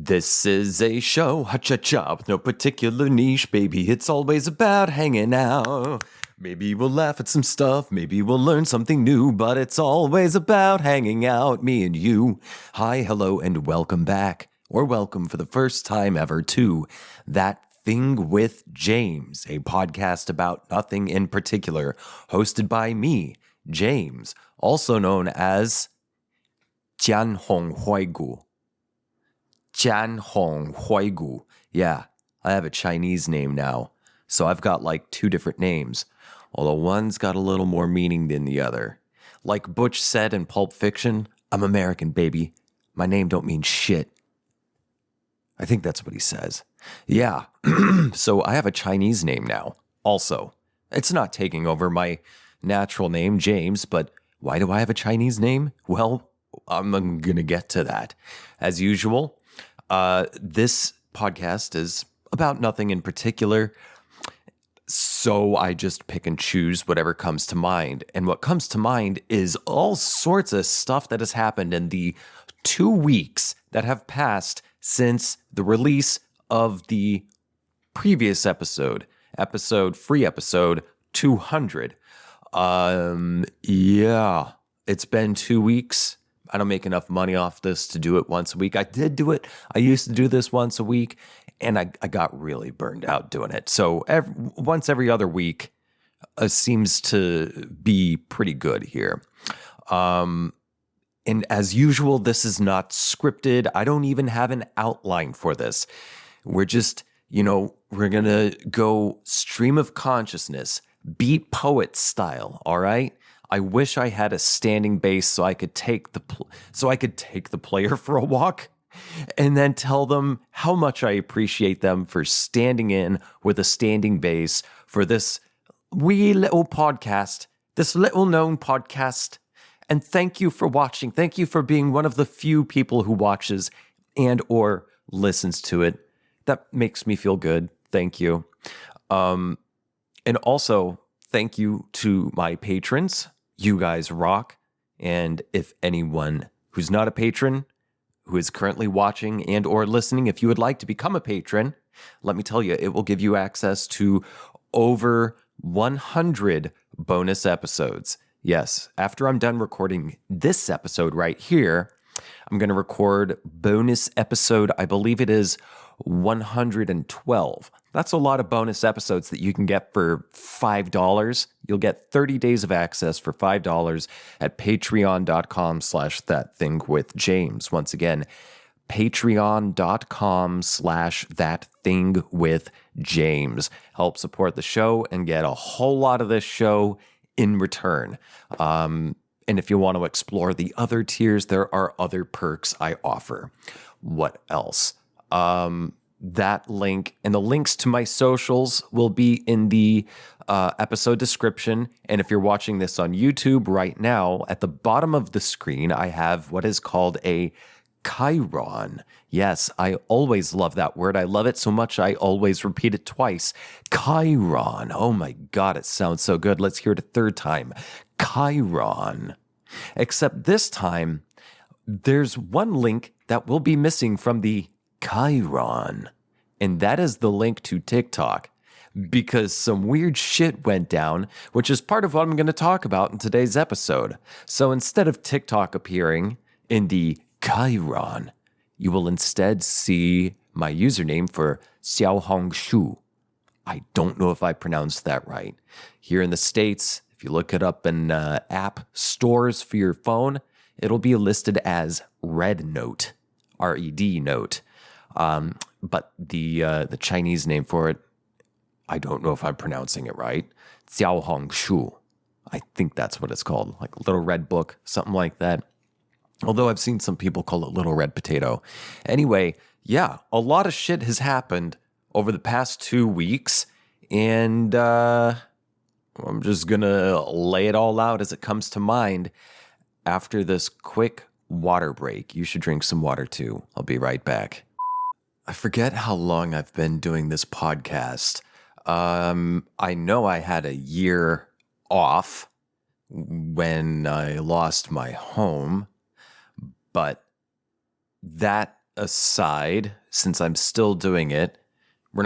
This is a show, ha-cha-cha, with no particular niche, baby. It's always about hanging out. Maybe we'll laugh at some stuff, maybe we'll learn something new, but it's always about hanging out, me and you. Hi, hello, and welcome back, or welcome for the first time ever to That Thing with James, a podcast about nothing in particular, hosted by me, James, also known as Jian Hong Huigu. Jian Hong Huigu. Yeah, I have a Chinese name now, so I've got like two different names, although one's got a little more meaning than the other. Like Butch said in Pulp Fiction, I'm American, baby. My name don't mean shit. I think that's what he says. Yeah, so I have a Chinese name now, also. It's not taking over my natural name, James, but why do I have a Chinese name? Well, I'm going to get to that. As usual, this podcast is about nothing in particular, so I just pick and choose whatever comes to mind. And what comes to mind is all sorts of stuff that has happened in the 2 weeks that have passed since the release of the previous episode free episode 200. Yeah, it's been 2 weeks. I don't make enough money off this to do it once a week. I did do it. I used to do this once a week, and I got really burned out doing it. So once every other week seems to be pretty good here. And as usual, this is not scripted. I don't even have an outline for this. We're just, we're going to go stream of consciousness, beat poet style, all right? I wish I had a standing bass so I could take the player for a walk and then tell them how much I appreciate them for standing in with a standing bass for this wee little podcast, this little known podcast. And thank you for watching. Thank you for being one of the few people who watches and or listens to it. That makes me feel good. Thank you. And also, thank you to my patrons. You guys rock. And if anyone who's not a patron, who is currently watching and or listening, if you would like to become a patron, let me tell you, it will give you access to over 100 bonus episodes. Yes, after I'm done recording this episode right here, I'm going to record bonus episode, I believe it is 112. That's a lot of bonus episodes that you can get for $5. You'll get 30 days of access for $5 at patreon.com/thatthingwithjames. Once again, patreon.com/thatthingwithjames. Help support the show and get a whole lot of this show in return. And if you want to explore the other tiers, there are other perks I offer. What else? That link and the links to my socials will be in the episode description. And if you're watching this on YouTube right now, at the bottom of the screen, I have what is called a Chiron. Yes, I always love that word. I love it so much I always repeat it twice. Chiron. Oh my God, it sounds so good. Let's hear it a third time. Chiron. Except this time, there's one link that will be missing from the Chiron, and that is the link to TikTok, because some weird shit went down, which is part of what I'm going to talk about in today's episode. So instead of TikTok appearing in the Chiron, you will instead see my username for Xiaohongshu. I don't know if I pronounced that right. Here in the States, if you look it up in app stores for your phone, it'll be listed as Red Note, R-E-D Note. But the Chinese name for it, I don't know if I'm pronouncing it right. Xiaohongshu. I think that's what it's called, like Little Red Book, something like that. Although I've seen some people call it Little Red Potato. Anyway, yeah, a lot of shit has happened over the past 2 weeks, and I'm just gonna lay it all out as it comes to mind after this quick water break. You should drink some water too. I'll be right back. I forget how long I've been doing this podcast. I know I had a year off when I lost my home, but that aside, since I'm still doing it, we're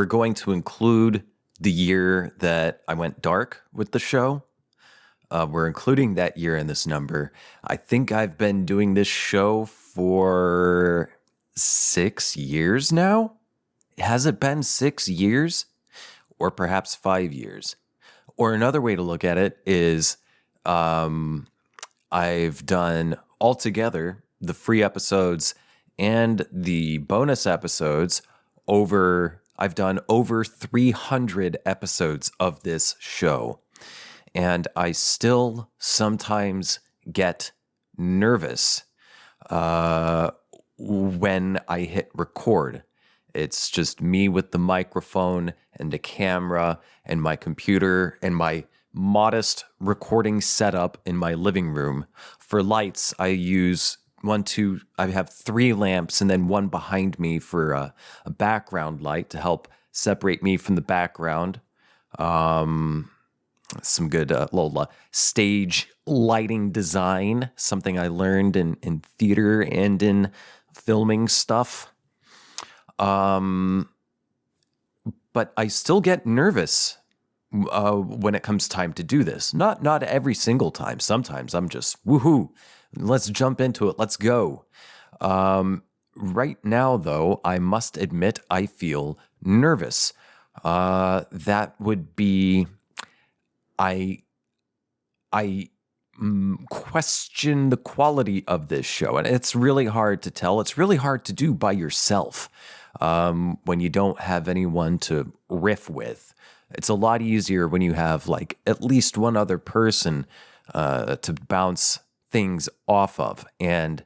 going to include the year that I went dark with the show. We're including that year in this number. I think I've been doing this show for 6 years now. Has it been 6 years? Or perhaps 5 years? Or another way to look at it is I've done altogether the free episodes and the bonus episodes I've done over 300 episodes of this show. And I still sometimes get nervous when I hit record. It's just me with the microphone and the camera and my computer and my modest recording setup in my living room. For lights, I have 3 lamps and then one behind me for a background light to help separate me from the background. Some good little stage lighting design, something I learned in theater and in filming stuff. But I still get nervous when it comes time to do this. Not every single time. Sometimes I'm just, woohoo, let's jump into it. Let's go. Right now, though, I must admit I feel nervous. That would be, I question the quality of this show. And it's really hard to tell. It's really hard to do by yourself when you don't have anyone to riff with. It's a lot easier when you have like at least one other person to bounce things off of. And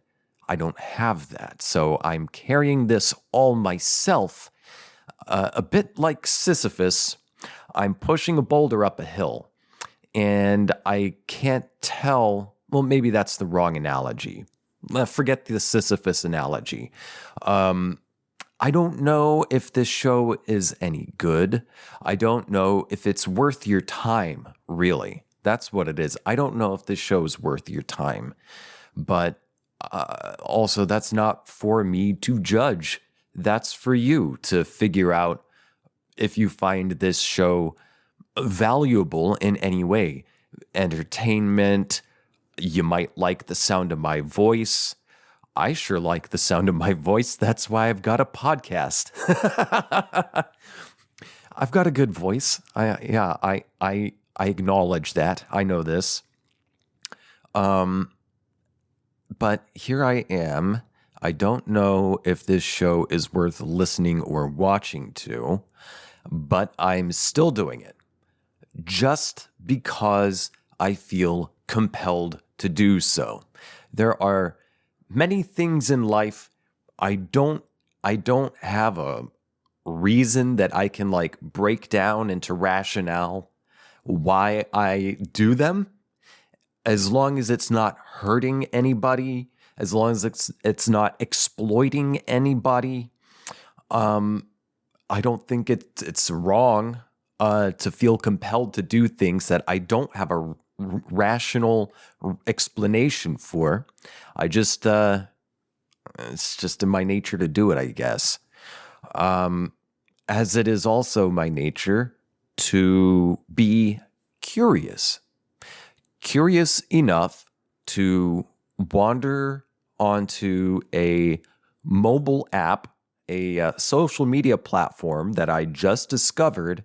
I don't have that. So I'm carrying this all myself, a bit like Sisyphus. I'm pushing a boulder up a hill. And I can't tell, well, maybe that's the wrong analogy. Forget the Sisyphus analogy. I don't know if this show is any good. I don't know if it's worth your time, really. That's what it is. I don't know if this show is worth your time. But also, that's not for me to judge. That's for you to figure out if you find this show valuable in any way. Entertainment, you might like the sound of my voice. I sure like the sound of my voice. That's why I've got a podcast. I've got a good voice. I acknowledge that. I know this. But here I am. I don't know if this show is worth listening or watching to, but I'm still doing it. Just because I feel compelled to do so. There are many things in life I don't have a reason that I can like break down into rationale why I do them, as long as it's not hurting anybody, as long as it's not exploiting anybody. I don't think it's wrong to feel compelled to do things that I don't have a rational explanation for. I just, it's just in my nature to do it, I guess. As it is also my nature to be curious. Curious enough to wander onto a mobile app, a social media platform that I just discovered.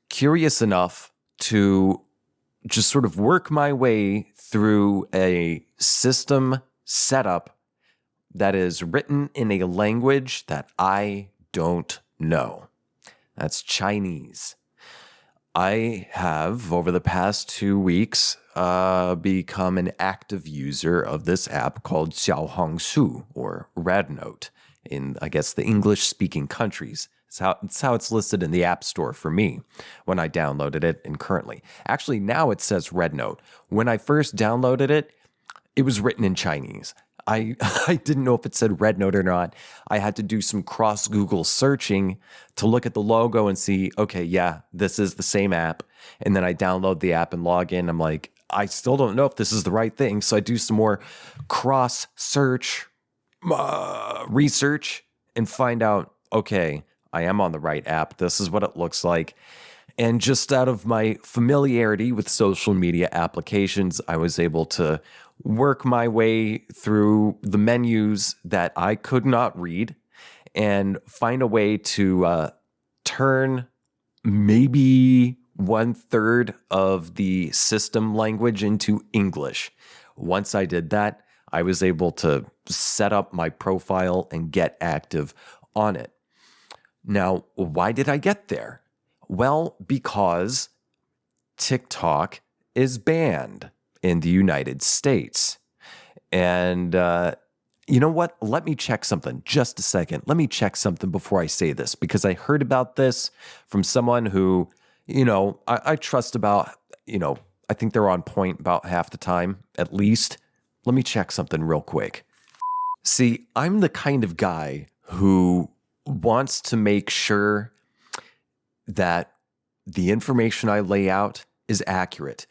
Curious enough to just sort of work my way through a system setup that is written in a language that I don't know. That's Chinese. I have, over the past 2 weeks, become an active user of this app called Xiaohongshu, or RedNote, in, I guess, the English-speaking countries. It's how it's listed in the App Store for me when I downloaded it, and currently. Actually, now it says RedNote. When I first downloaded it, it was written in Chinese. I didn't know if it said RedNote or not. I had to do some cross-Google searching to look at the logo and see, okay, yeah, this is the same app. And then I download the app and log in. I'm like, I still don't know if this is the right thing. So I do some more cross-search, research and find out, okay, I am on the right app. This is what it looks like. And just out of my familiarity with social media applications, I was able to work my way through the menus that I could not read and find a way to turn maybe 1/3 of the system language into English. Once I did that, I was able to set up my profile and get active on it. Now, why did I get there? Well, because TikTok is banned in the United States. And you know what? Let me check something. Just a second. Let me check something before I say this, because I heard about this from someone who, I trust about, I think they're on point about half the time, at least. Let me check something real quick. See, I'm the kind of guy who wants to make sure that the information I lay out is accurate.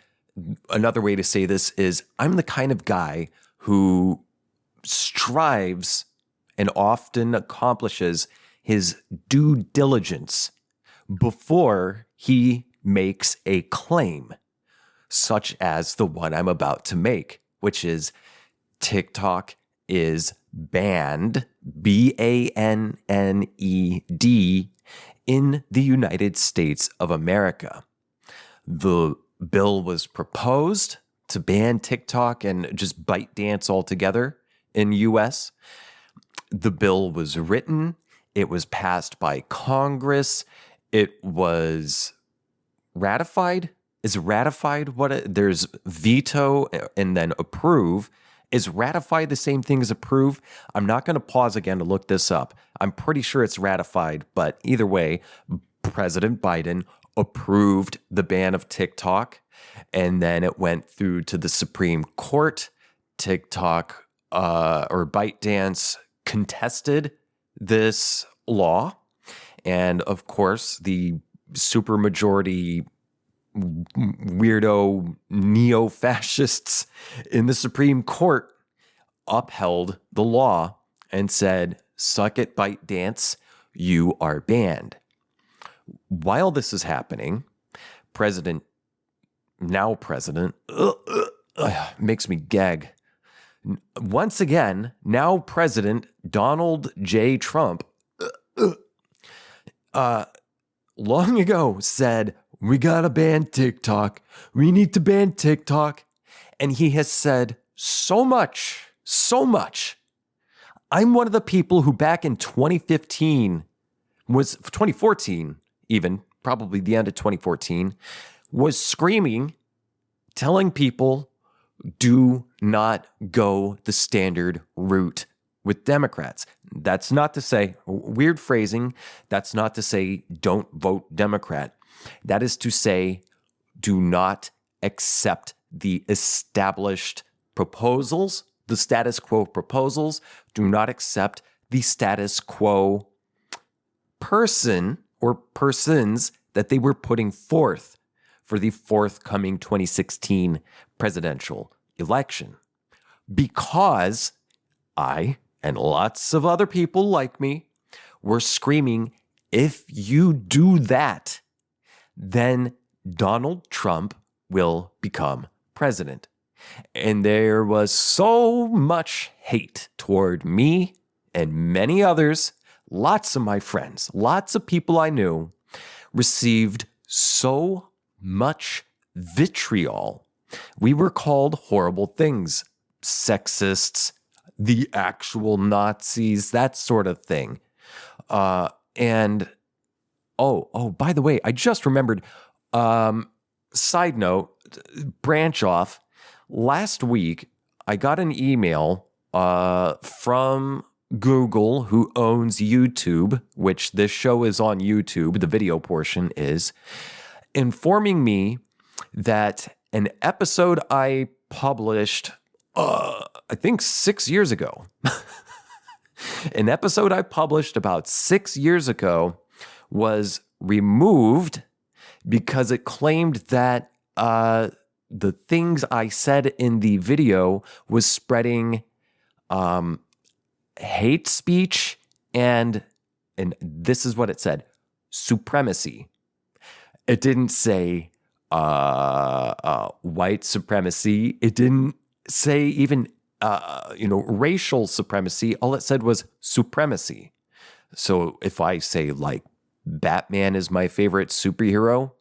Another way to say this is I'm the kind of guy who strives and often accomplishes his due diligence before he makes a claim, such as the one I'm about to make, which is TikTok is banned, BANNED, in the United States of America. The bill was proposed to ban TikTok and just ByteDance altogether in U.S. The bill was written. It was passed by Congress. It was ratified. Is ratified there's veto and then approve. Is ratify the same thing as approve? I'm not going to pause again to look this up. I'm pretty sure it's ratified, but either way, President Biden approved the ban of TikTok, and then it went through to the Supreme Court. TikTok or ByteDance contested this law, and of course, the supermajority weirdo neo-fascists in the Supreme Court upheld the law and said, suck it, ByteDance, you are banned. While this is happening, now president, makes me gag. Once again, now President Donald J. Trump, long ago said, we gotta ban TikTok. We need to ban TikTok. And he has said so much. I'm one of the people who back in 2014 even, probably the end of 2014, was screaming, telling people, do not go the standard route with Democrats. That's not to say, weird phrasing, that's not to say don't vote Democrat. That is to say, do not accept the established proposals, the status quo proposals. Do not accept the status quo person or persons that they were putting forth for the forthcoming 2016 presidential election. Because I and lots of other people like me were screaming, if you do that, then Donald Trump will become president. And there was so much hate toward me and many others. Lots of my friends, lots of people I knew received so much vitriol. We were called horrible things, sexists, the actual Nazis, that sort of thing. And by the way, I just remembered, side note, branch off. Last week, I got an email from Google, who owns YouTube, which this show is on YouTube, the video portion is, informing me that an episode I published, I think 6 years ago, an episode I published about 6 years ago was removed because it claimed that the things I said in the video was spreading hate speech and this is what it said, supremacy. It didn't say white supremacy. It didn't say even racial supremacy. All it said was supremacy. So if I say like Batman is my favorite superhero,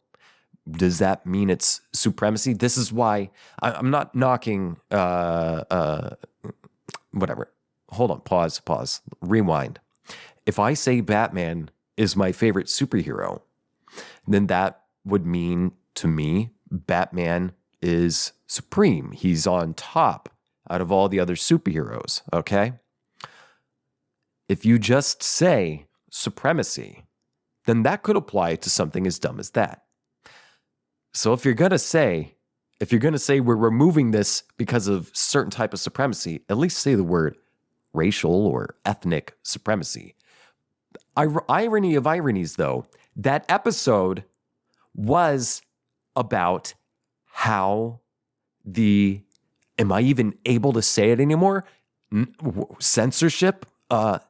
does that mean it's supremacy? This is why I'm not knocking whatever. Hold on, pause, rewind. If I say Batman is my favorite superhero, then that would mean to me Batman is supreme. He's on top out of all the other superheroes, okay? If you just say supremacy, then that could apply to something as dumb as that. So if you're going to say we're removing this because of certain type of supremacy, at least say the word racial or ethnic supremacy. Irony of ironies, though, that episode was about how am I even able to say it anymore? Censorship, Nazis,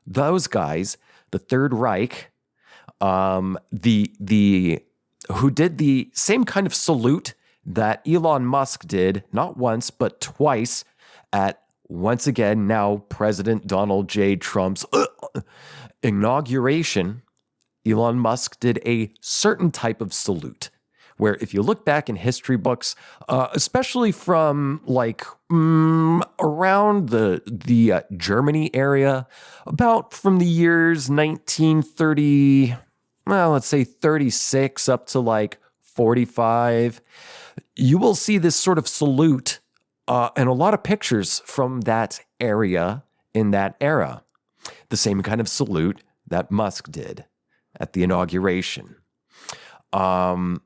those guys, the Third Reich, who did the same kind of salute that Elon Musk did, not once, but twice at, once again, now President Donald J. Trump's inauguration. Elon Musk did a certain type of salute where if you look back in history books, especially from like around the Germany area, about from the years 1930, well, let's say 36 up to like 45, you will see this sort of salute and a lot of pictures from that area in that era. The same kind of salute that Musk did at the inauguration. And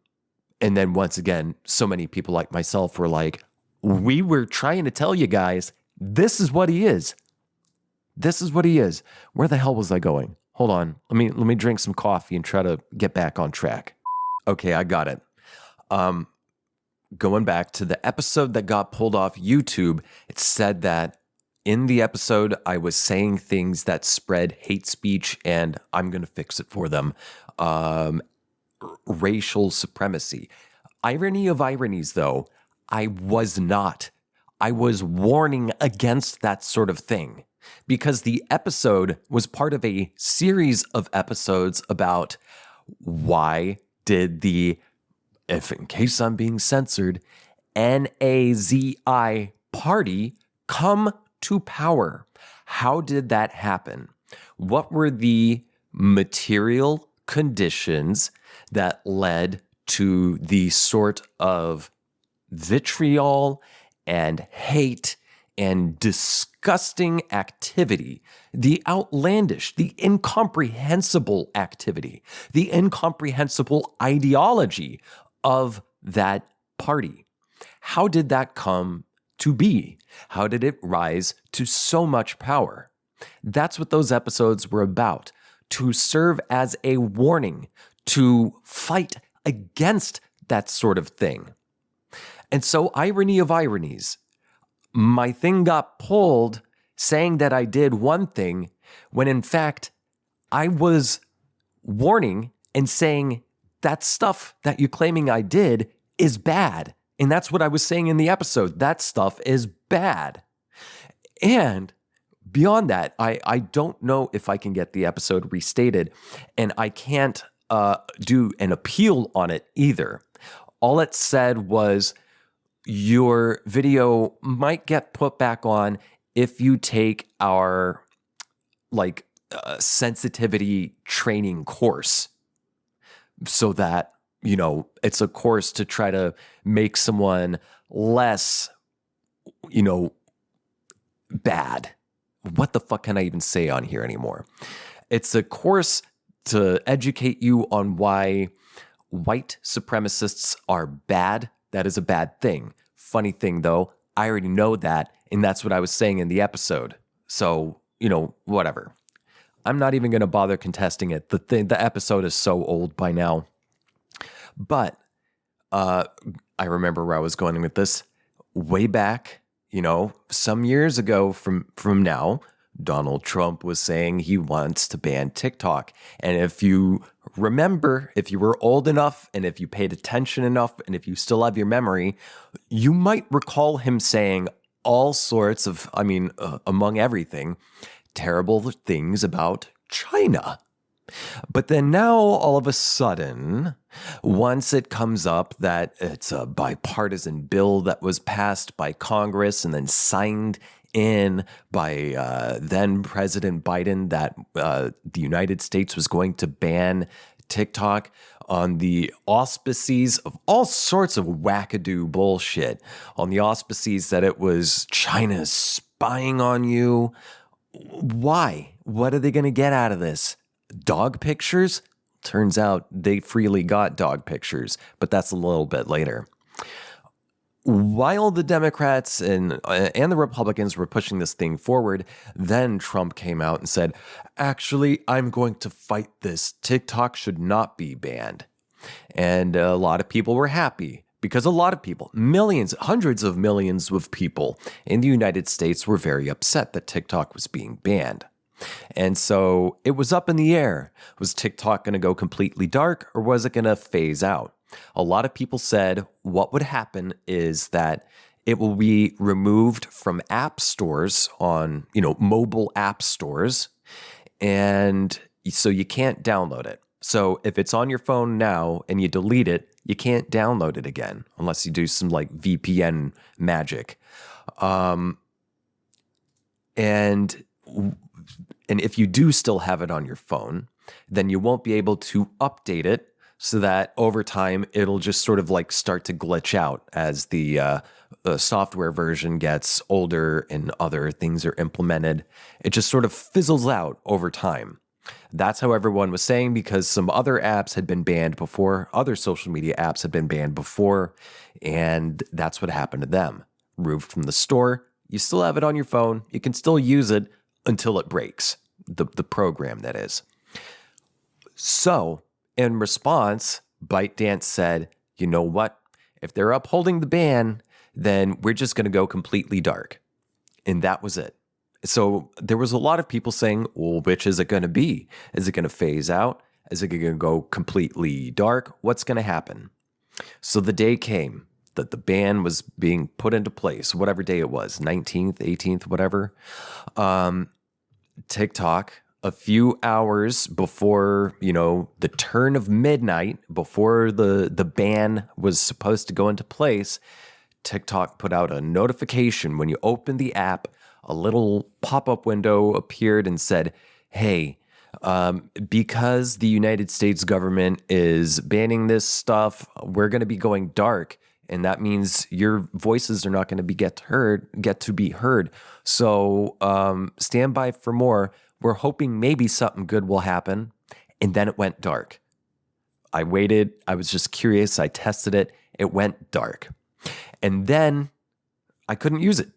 then once again, so many people like myself were like, we were trying to tell you guys, this is what he is. This is what he is. Where the hell was I going? Hold on. Let me drink some coffee and try to get back on track. Okay, I got it. Going back to the episode that got pulled off YouTube, it said that in the episode, I was saying things that spread hate speech, and I'm going to fix it for them. Racial supremacy. Irony of ironies, though, I was not. I was warning against that sort of thing because the episode was part of a series of episodes about why did if in case I'm being censored, Nazi party come to power. How did that happen? What were the material conditions that led to the sort of vitriol and hate and disgusting activity, the outlandish, the incomprehensible activity, the incomprehensible ideology of that party? How did that come to be? How did it rise to so much power? That's what those episodes were about, to serve as a warning, to fight against that sort of thing. And so, irony of ironies, my thing got pulled saying that I did one thing when in fact I was warning and saying that stuff that you're claiming I did is bad. And that's what I was saying in the episode. That stuff is bad. And beyond that, I don't know if I can get the episode restated, and I can't do an appeal on it either. All it said was your video might get put back on if you take our sensitivity training course, so that, it's a course to try to make someone less, bad. What the fuck can I even say on here anymore? It's a course to educate you on why white supremacists are bad. That is a bad thing. Funny thing, though, I already know that, and that's what I was saying in the episode. So, whatever. I'm not even going to bother contesting it. The episode is so old by now. But I remember where I was going with this. Way back some years ago from now, Donald Trump was saying he wants to ban TikTok. And if you remember, if you were old enough and if you paid attention enough and if you still have your memory, you might recall him saying all sorts of, among everything, terrible things about China. But then now, all of a sudden, once it comes up that it's a bipartisan bill that was passed by Congress and then signed in by then President Biden that the United States was going to ban TikTok on the auspices of all sorts of wackadoo bullshit, on the auspices that it was China spying on you. Why? What are they going to get out of this? Dog pictures? Turns out they freely got dog pictures, but that's a little bit later. While the Democrats and the Republicans were pushing this thing forward, then Trump came out and said, actually, I'm going to fight this. TikTok should not be banned. And a lot of people were happy because a lot of people, millions, hundreds of millions of people in the United States were very upset that TikTok was being banned. And so it was up in the air. Was TikTok going to go completely dark or was it going to phase out? A lot of people said what would happen is that it will be removed from app stores on, mobile app stores. And so you can't download it. So if it's on your phone now and you delete it, you can't download it again unless you do some like VPN magic. And if you do still have it on your phone, then you won't be able to update it so that over time it'll just sort of like start to glitch out as the software version gets older and other things are implemented. It just sort of fizzles out over time. That's how everyone was saying because some other apps had been banned before, other social media apps had been banned before, and that's what happened to them. Removed from the store, you still have it on your phone, you can still use it until it breaks, the program that is. So, in response, ByteDance said, you know what? If they're upholding the ban, then we're just going to go completely dark. And that was it. So there was a lot of people saying, well, which is it going to be? Is it going to phase out? Is it going to go completely dark? What's going to happen? So the day came that the ban was being put into place, whatever day it was, 19th, 18th, whatever. TikTok, a few hours before, the turn of midnight, before the ban was supposed to go into place, TikTok put out a notification. When you open the app, a little pop-up window appeared and said, hey, because the United States government is banning this stuff, we're going to be going dark. And that means your voices are not going to get to be heard. So stand by for more. We're hoping maybe something good will happen. And then it went dark. I waited. I was just curious. I tested it. It went dark. And then I couldn't use it.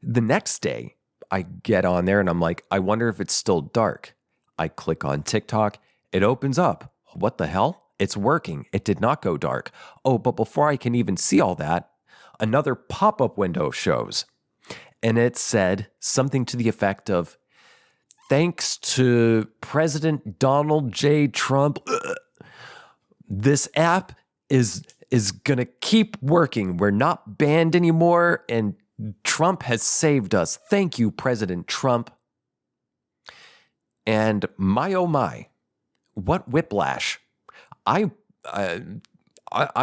The next day, I get on there and I'm like, I wonder if it's still dark. I click on TikTok. It opens up. What the hell? It's working. It did not go dark. Oh, but before I can even see all that, another pop-up window shows. And it said something to the effect of, thanks to President Donald J. Trump, this app is going to keep working. We're not banned anymore, and Trump has saved us. Thank you, President Trump. And my, oh my, what whiplash. I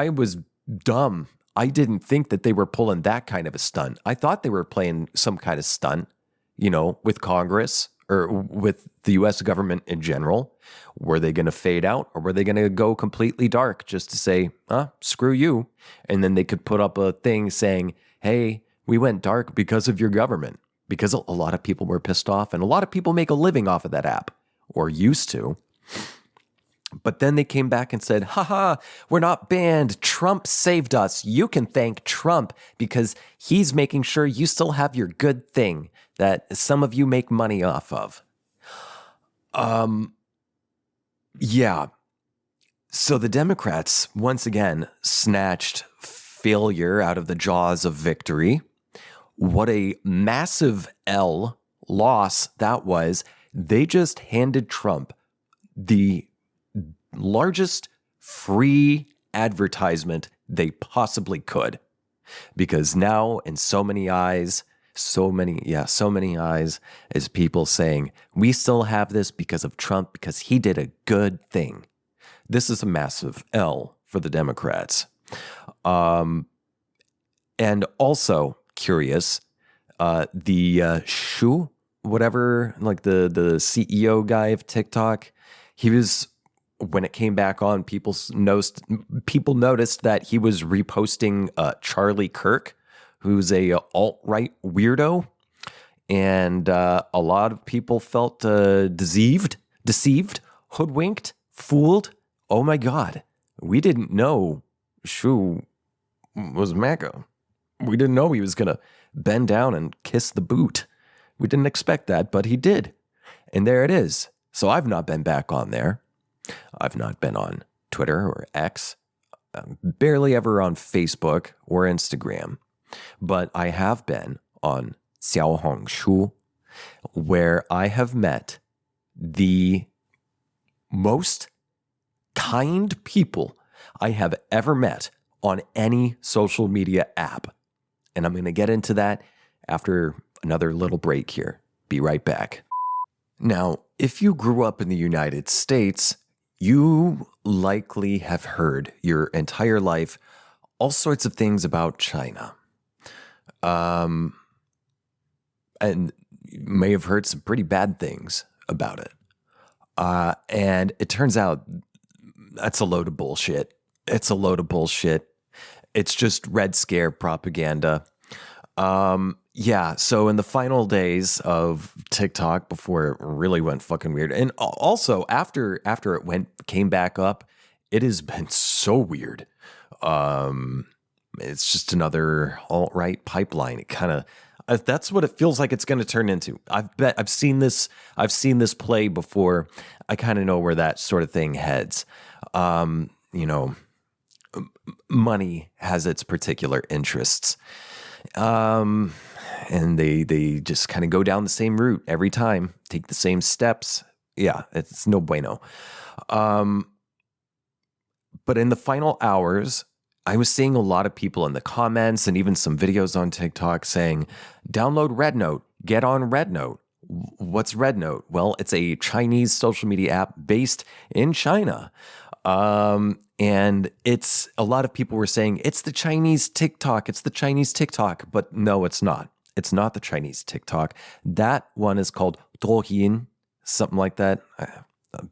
was dumb. I didn't think that they were pulling that kind of a stunt. I thought they were playing some kind of stunt, with Congress or with the U.S. government in general. Were they going to fade out or were they going to go completely dark just to say, screw you? And then they could put up a thing saying, hey, we went dark because of your government, because a lot of people were pissed off and a lot of people make a living off of that app or used to. But then they came back and said, haha, we're not banned. Trump saved us. You can thank Trump because he's making sure you still have your good thing that some of you make money off of. Yeah. So the Democrats, once again, snatched failure out of the jaws of victory what a massive loss that was. They just handed Trump the largest free advertisement they possibly could. Because now in so many eyes is people saying, we still have this because of Trump, because he did a good thing. This is a massive L for the Democrats. And also curious, the Shu, whatever, like the CEO guy of TikTok, he was, when it came back on, people noticed that he was reposting Charlie Kirk, who's a alt-right weirdo, and a lot of people felt deceived, hoodwinked, fooled. Oh my God, we didn't know Shu was MAGA. We didn't know he was gonna bend down and kiss the boot. We didn't expect that, but he did, and there it is. So I've not been back on there. I've not been on Twitter or X, barely ever on Facebook or Instagram, but I have been on Xiaohongshu, where I have met the most kind people I have ever met on any social media app. And I'm going to get into that after another little break here. Be right back. Now, if you grew up in the United States, you likely have heard your entire life all sorts of things about China. And you may have heard some pretty bad things about it. And it turns out that's a load of bullshit. It's a load of bullshit. It's just Red Scare propaganda. Yeah, so in the final days of TikTok, before it really went fucking weird, and also after it came back up, it has been so weird. It's just another alt-right pipeline. It kind of that's what it feels like it's going to turn into. I've seen this play before. I kind of know where that sort of thing heads. Money has its particular interests. And they just kind of go down the same route every time, take the same steps. Yeah, it's no bueno. But in the final hours, I was seeing a lot of people in the comments and even some videos on TikTok saying, download RedNote, get on RedNote. What's RedNote? Well, it's a Chinese social media app based in China. And it's, a lot of people were saying, it's the Chinese TikTok, but no, it's not. It's not the Chinese TikTok. That one is called Douyin, something like that.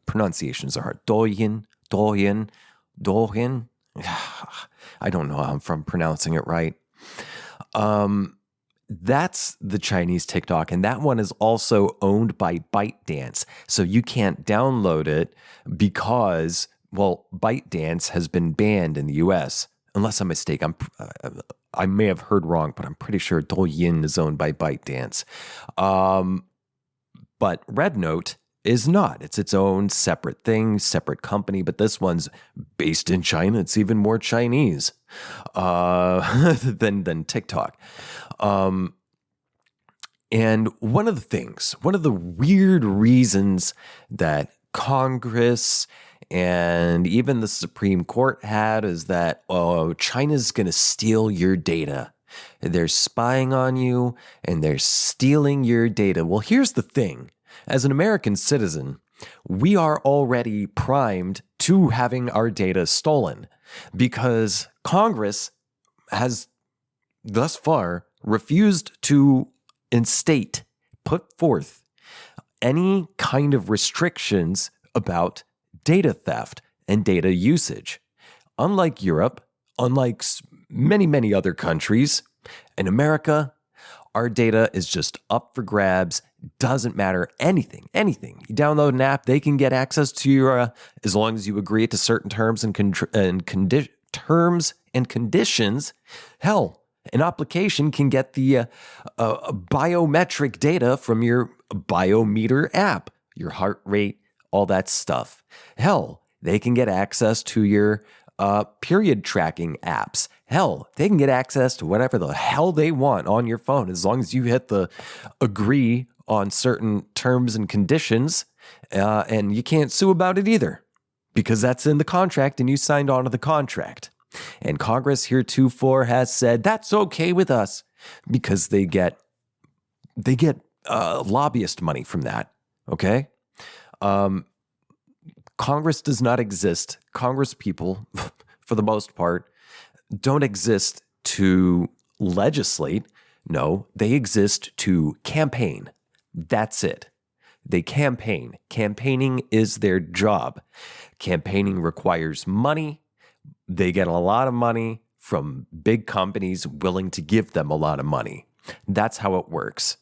Pronunciations are hard. Douyin. I don't know how I'm pronouncing it right. That's the Chinese TikTok, and that one is also owned by ByteDance. So you can't download it because, well, ByteDance has been banned in the US. Unless I'm mistaken, I may have heard wrong, but I'm pretty sure Douyin is owned by ByteDance. But RedNote is not. It's its own separate thing, separate company, but this one's based in China. It's even more Chinese than TikTok. And one of the weird reasons that Congress and even the Supreme Court had is that, China's going to steal your data. They're spying on you and they're stealing your data. Well, here's the thing. As an American citizen, we are already primed to having our data stolen because Congress has thus far refused to put forth any kind of restrictions about data theft and data usage. Unlike Europe, unlike many, many other countries, in America, our data is just up for grabs. Doesn't matter anything. You download an app, they can get access to your, as long as you agree to certain terms and conditions. Hell, an application can get the biometric data from your biometer app, your heart rate, all that stuff. Hell, they can get access to your period tracking apps. Hell, they can get access to whatever the hell they want on your phone as long as you hit the agree on certain terms and conditions, and you can't sue about it either because that's in the contract and you signed on to the contract. And Congress heretofore has said that's okay with us because they get lobbyist money from that. Okay, Congress does not exist. Congress people, for the most part, don't exist to legislate. No, they exist to campaign. That's it. They campaign. Campaigning is their job. Campaigning requires money. They get a lot of money from big companies willing to give them a lot of money. That's how it works.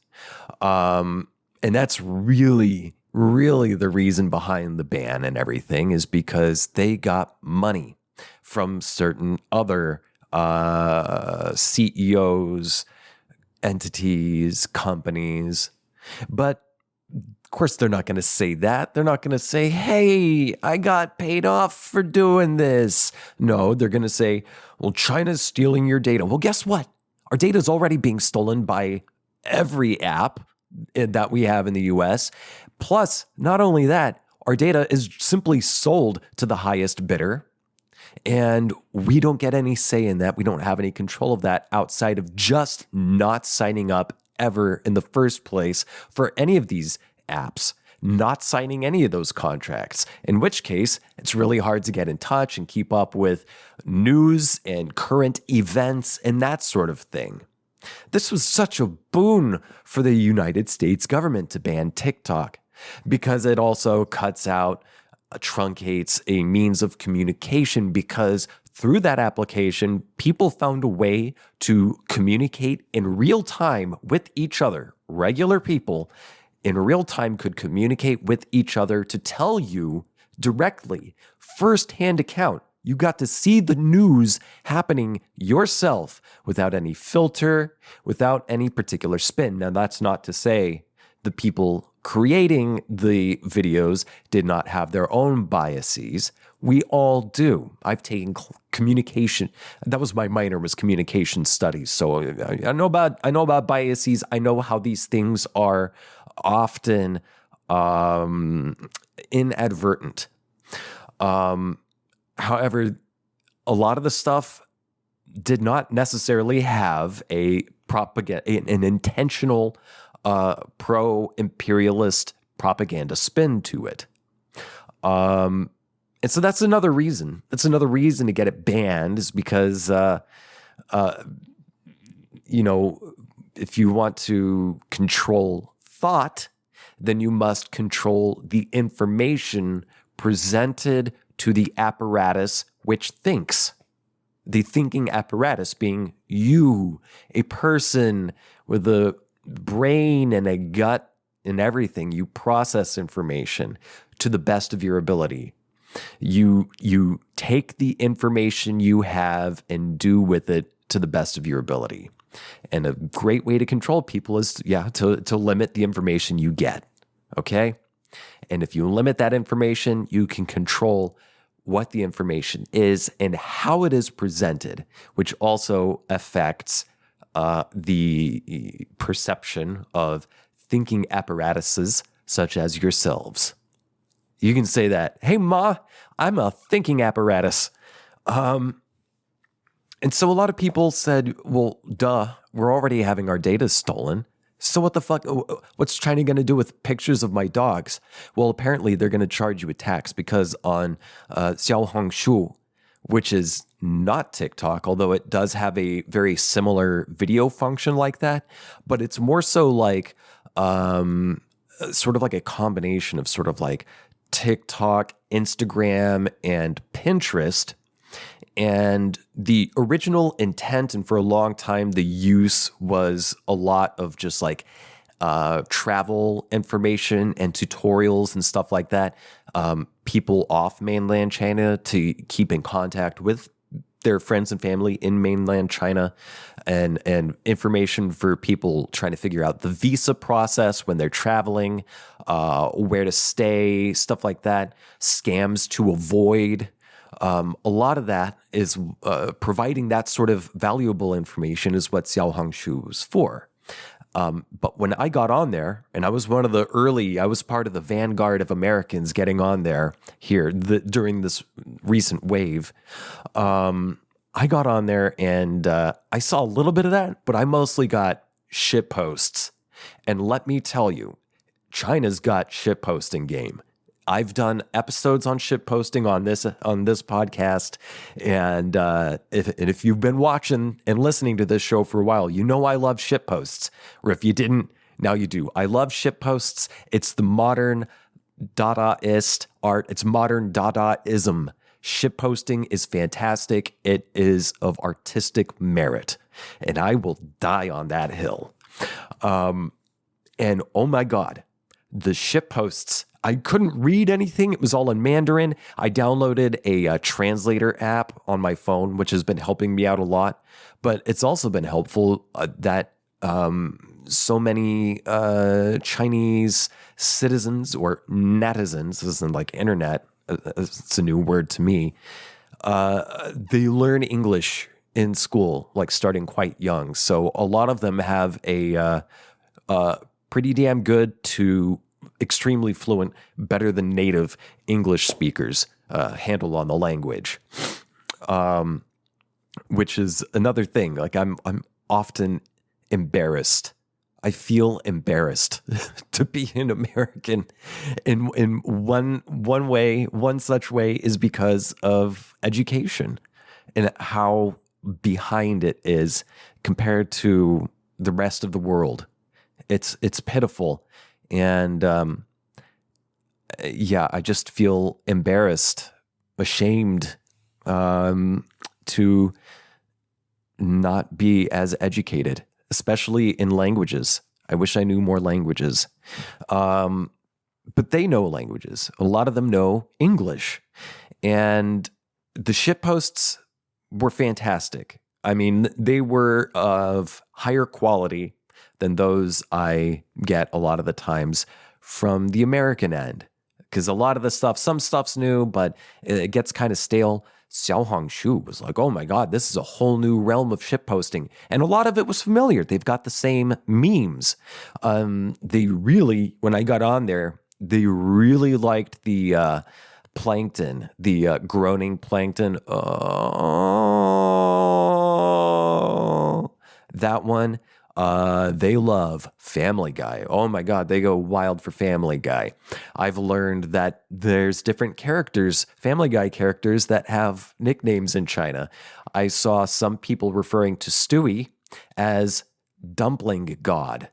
And that's really, really the reason behind the ban and everything, is because they got money from certain other CEOs, entities, companies. But of course, they're not going to say that. They're not going to say, hey, I got paid off for doing this. No, they're going to say, well, China's stealing your data. Well, guess what? Our data is already being stolen by every app that we have in the US. Plus, not only that, our data is simply sold to the highest bidder. And we don't get any say in that. We don't have any control of that outside of just not signing up ever in the first place for any of these apps, not signing any of those contracts, in which case it's really hard to get in touch and keep up with news and current events and that sort of thing. This was such a boon for the United States government to ban TikTok because it also cuts out, truncates a means of communication, because through that application, people found a way to communicate in real time with each other. Regular people in real time could communicate with each other to tell you directly, first-hand account. You got to see the news happening yourself without any filter, without any particular spin. Now, that's not to say the people creating the videos did not have their own biases. We all do. I've taken communication. That was my minor, was communication studies. So I know about biases. I know how these things are often inadvertent. However, a lot of the stuff did not necessarily have an intentional pro-imperialist propaganda spin to it. And so that's another reason. That's another reason to get it banned, is because, if you want to control thought, then you must control the information presented to the apparatus which thinks. The thinking apparatus being you, a person with a brain and a gut and everything. You process information to the best of your ability. You take the information you have and do with it to the best of your ability. And a great way to control people is, to limit the information you get. Okay? And if you limit that information, you can control what the information is and how it is presented, which also affects the perception of thinking apparatuses such as yourselves. You can say that, hey, Ma, I'm a thinking apparatus. And so a lot of people said, well, duh, we're already having our data stolen. So what the fuck? What's China going to do with pictures of my dogs? Well, apparently they're going to charge you a tax, because on Xiaohongshu, which is not TikTok, although it does have a very similar video function like that, but it's more so like sort of like a combination of sort of like TikTok, Instagram, and Pinterest. And the original intent, and for a long time, the use was a lot of just like travel information and tutorials and stuff like that. People off mainland China to keep in contact with their friends and family in mainland China, and information for people trying to figure out the visa process when they're traveling, where to stay, stuff like that, scams to avoid. A lot of that is providing that sort of valuable information is what Xiaohongshu was for. But when I got on there, and I was I was part of the vanguard of Americans getting on there here during this recent wave. I got on there and I saw a little bit of that, but I mostly got shit posts. And let me tell you, China's got shit posting game. I've done episodes on shit posting on this podcast, and if you've been watching and listening to this show for a while, you know I love shit posts. Or if you didn't, now you do. I love shit posts. It's the modern Dadaist art. It's modern Dadaism. Shit posting is fantastic. It is of artistic merit, and I will die on that hill. And oh my God, the shit posts, I couldn't read anything. It was all in Mandarin. I downloaded a translator app on my phone, which has been helping me out a lot. But it's also been helpful that so many Chinese citizens or netizens, this isn't like internet, it's a new word to me, they learn English in school, like starting quite young. So a lot of them have a pretty damn good to extremely fluent, better than native English speakers handle on the language, which is another thing. Like I'm often embarrassed. I feel embarrassed to be an American. In one such way is because of education and how behind it is compared to the rest of the world. It's pitiful. And I just feel embarrassed, ashamed to not be as educated, especially in languages. I wish I knew more languages. But they know languages. A lot of them know English. And the shit posts were fantastic. I mean, they were of higher quality than those I get a lot of the times from the American end. Because a lot of the stuff, some stuff's new, but it gets kind of stale. Xiaohongshu was like, oh my God, this is a whole new realm of shitposting. And a lot of it was familiar. They've got the same memes. They really, when I got on there, they really liked the plankton, the groaning plankton. Oh, that one. They love Family Guy. Oh my God, they go wild for Family Guy. I've learned that there's different characters, Family Guy characters, that have nicknames in China. I saw some people referring to Stewie as Dumpling God,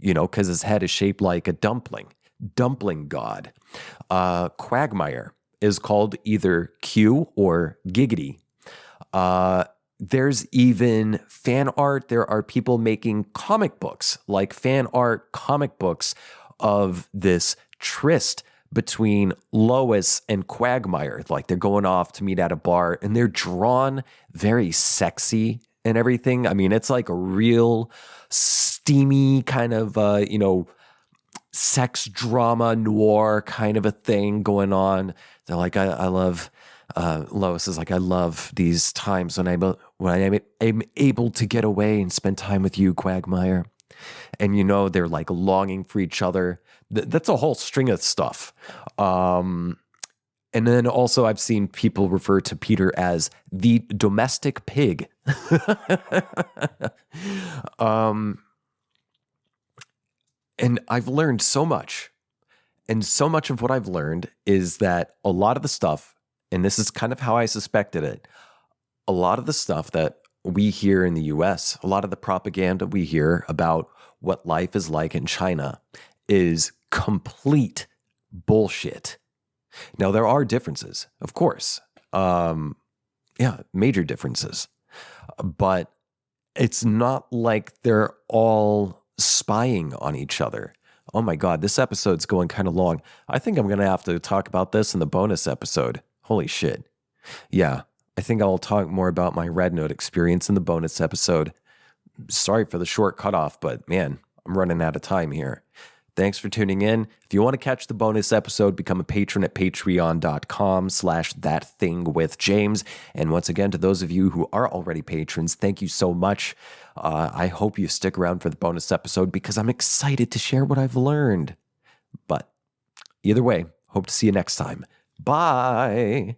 because his head is shaped like a dumpling. Dumpling God. Quagmire is called either Q or Giggity. There's even fan art. There are people making comic books, like fan art comic books of this tryst between Lois and Quagmire. Like they're going off to meet at a bar and they're drawn very sexy and everything. I mean, it's like a real steamy kind of, sex drama noir kind of a thing going on. They're like, I love... Lois is like, I love these times when I'm able to get away and spend time with you, Quagmire. And they're like longing for each other. That's a whole string of stuff. And then also I've seen people refer to Peter as the domestic pig. And I've learned so much. And so much of what I've learned is that a lot of the stuff, and this is kind of how I suspected it, a lot of the stuff that we hear in the US, a lot of the propaganda we hear about what life is like in China is complete bullshit. Now, there are differences, of course. Major differences. But it's not like they're all spying on each other. Oh my God, this episode's going kind of long. I think I'm going to have to talk about this in the bonus episode. Holy shit. Yeah, I think I'll talk more about my Red Note experience in the bonus episode. Sorry for the short cutoff, but man, I'm running out of time here. Thanks for tuning in. If you want to catch the bonus episode, become a patron at patreon.com/ThatThingWithJames. And once again, to those of you who are already patrons, thank you so much. I hope you stick around for the bonus episode because I'm excited to share what I've learned. But either way, hope to see you next time. Bye.